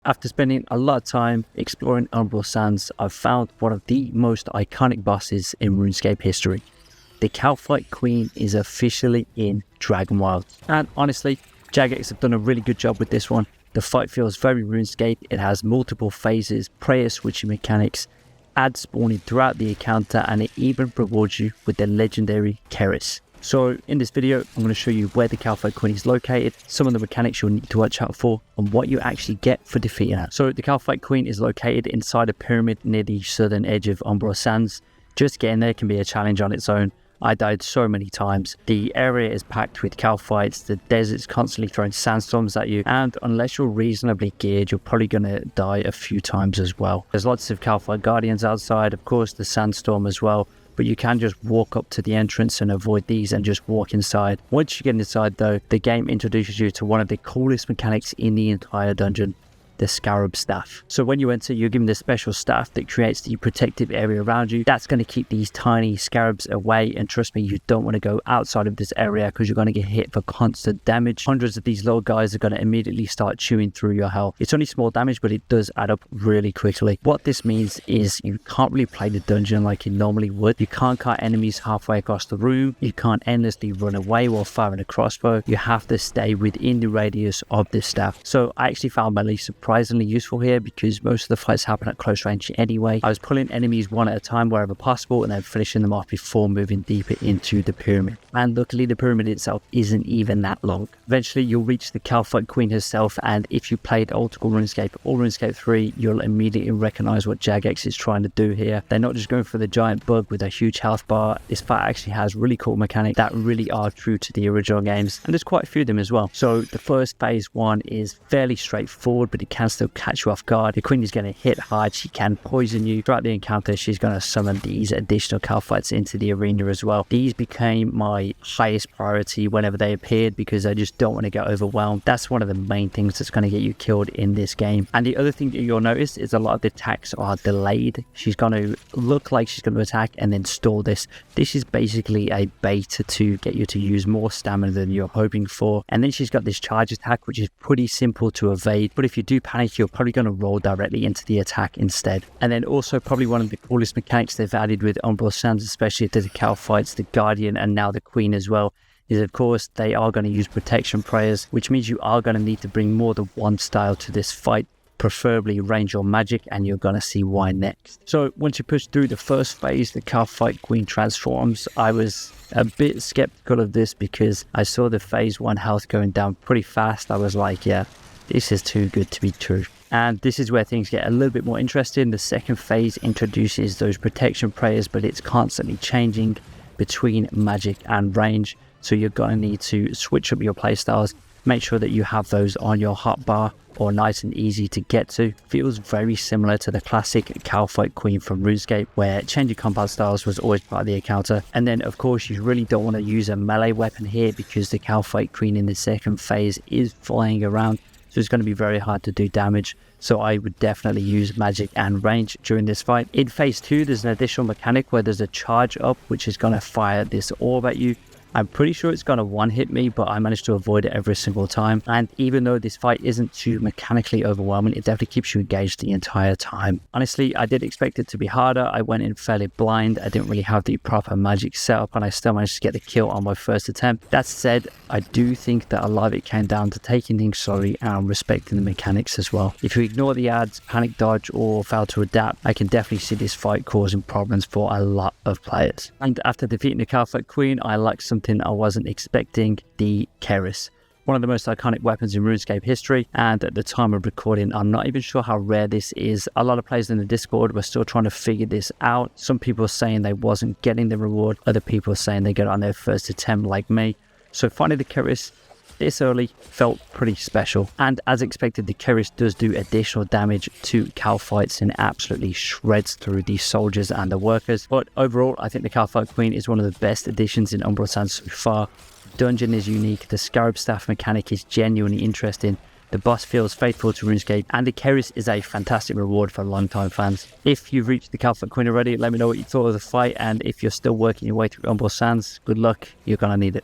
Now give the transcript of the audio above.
After spending a lot of time exploring Umbral Sands, I've found one of the most iconic bosses in RuneScape history. The Kalphite Queen is officially in Dragonwilds. And honestly, Jagex have done a really good job with this one. The fight feels very RuneScape. It has multiple phases, prayer switching mechanics, ads spawning throughout the encounter, and it even rewards you with the legendary Keris. So in this video, I'm going to show you where the Kalphite Queen is located, some of the mechanics you'll need to watch out for, and what you actually get for defeating her. So the Kalphite Queen is located inside a pyramid near the southern edge of Umbral Sands. Just getting there can be a challenge on its own. I died so many times. The area is packed with Kalphites, the desert's constantly throwing sandstorms at you, and unless you're reasonably geared, you're probably going to die a few times as well. There's lots of Kalphite guardians outside, of course the sandstorm as well, but you can just walk up to the entrance and avoid these and just walk inside. Once you get inside though, the game introduces you to one of the coolest mechanics in the entire dungeon, the Scarab Staff. So when you enter, you're given this special staff that creates the protective area around you. That's going to keep these tiny scarabs away, and trust me, you don't want to go outside of this area because you're going to get hit for constant damage. Hundreds of these little guys are going to immediately start chewing through your health. It's only small damage, but it does add up really quickly. What this means is you can't really play the dungeon like you normally would. You can't cut enemies halfway across the room. You can't endlessly run away while firing a crossbow. You have to stay within the radius of this staff. So I actually found melee surprisingly useful here because most of the fights happen at close range anyway. I was pulling enemies one at a time wherever possible and then finishing them off before moving deeper into the pyramid. And luckily the pyramid itself isn't even that long. Eventually you'll reach the Kalphite Queen herself, and if you played old school RuneScape or RuneScape 3, you'll immediately recognize what Jagex is trying to do here. They're not just going for the giant bug with a huge health bar. This fight actually has really cool mechanics that really are true to the original games, and there's quite a few of them as well. So the first phase one is fairly straightforward, but it can still catch you off guard. The Queen is going to hit hard. She can poison you. Throughout the encounter, she's going to summon these additional Kalphites into the arena as well. These became my highest priority whenever they appeared because I just don't want to get overwhelmed. That's one of the main things that's going to get you killed in this game. And the other thing that you'll notice is a lot of the attacks are delayed. She's going to look like she's going to attack and then stall this. This is basically a beta to get you to use more stamina than you're hoping for. And then she's got this charge attack, which is pretty simple to evade, but if you do panic, you're probably going to roll directly into the attack instead. And then also probably one of the coolest mechanics they've added with Umbral Sands, especially to the Kalphites, the Guardian, and now the Queen as well, is of course they are going to use protection prayers, which means you are going to need to bring more than one style to this fight, preferably range or magic, and you're going to see why next. So once you push through the first phase, the Kalphite Queen transforms. I was a bit skeptical of this because I saw the phase 1 health going down pretty fast. I was like, yeah, this is too good to be true. And this is where things get a little bit more interesting. The second phase introduces those protection prayers, but it's constantly changing between magic and range. So you're going to need to switch up your playstyles. Make sure that you have those on your hotbar or nice and easy to get to. Feels very similar to the classic Kalphite Queen from RuneScape, where changing combat styles was always part of the encounter. And then of course you really don't want to use a melee weapon here because the Kalphite Queen in the second phase is flying around. So it's going to be very hard to do damage. So I would definitely use magic and range during this fight. In phase 2, there's an additional mechanic where there's a charge up, which is going to fire this orb at you. I'm pretty sure it's going to one-hit me, but I managed to avoid it every single time. And even though this fight isn't too mechanically overwhelming, it definitely keeps you engaged the entire time. Honestly, I did expect it to be harder. I went in fairly blind. I didn't really have the proper magic setup, and I still managed to get the kill on my first attempt. That said, I do think that a lot of it came down to taking things slowly and respecting the mechanics as well. If you ignore the ads, panic dodge, or fail to adapt, I can definitely see this fight causing problems for a lot of players. And after defeating the Kalphite Queen, I lacked something I wasn't expecting, the Keris. One of the most iconic weapons in RuneScape history, and at the time of recording, I'm not even sure how rare this is. A lot of players in the Discord were still trying to figure this out. Some people saying they wasn't getting the reward, other people saying they got it on their first attempt like me. So finding the Keris this early felt pretty special, and as expected, the Keris does do additional damage to Kalphites and absolutely shreds through the soldiers and the workers. But overall, I think the Kalphite Queen is one of the best additions in Umbral Sands so far. The dungeon is unique, the Scarab Staff mechanic is genuinely interesting, the boss feels faithful to RuneScape, and the Keris is a fantastic reward for long-time fans. If you've reached the Kalphite Queen already, let me know what you thought of the fight, and if you're still working your way through Umbral Sands, good luck, you're gonna need it.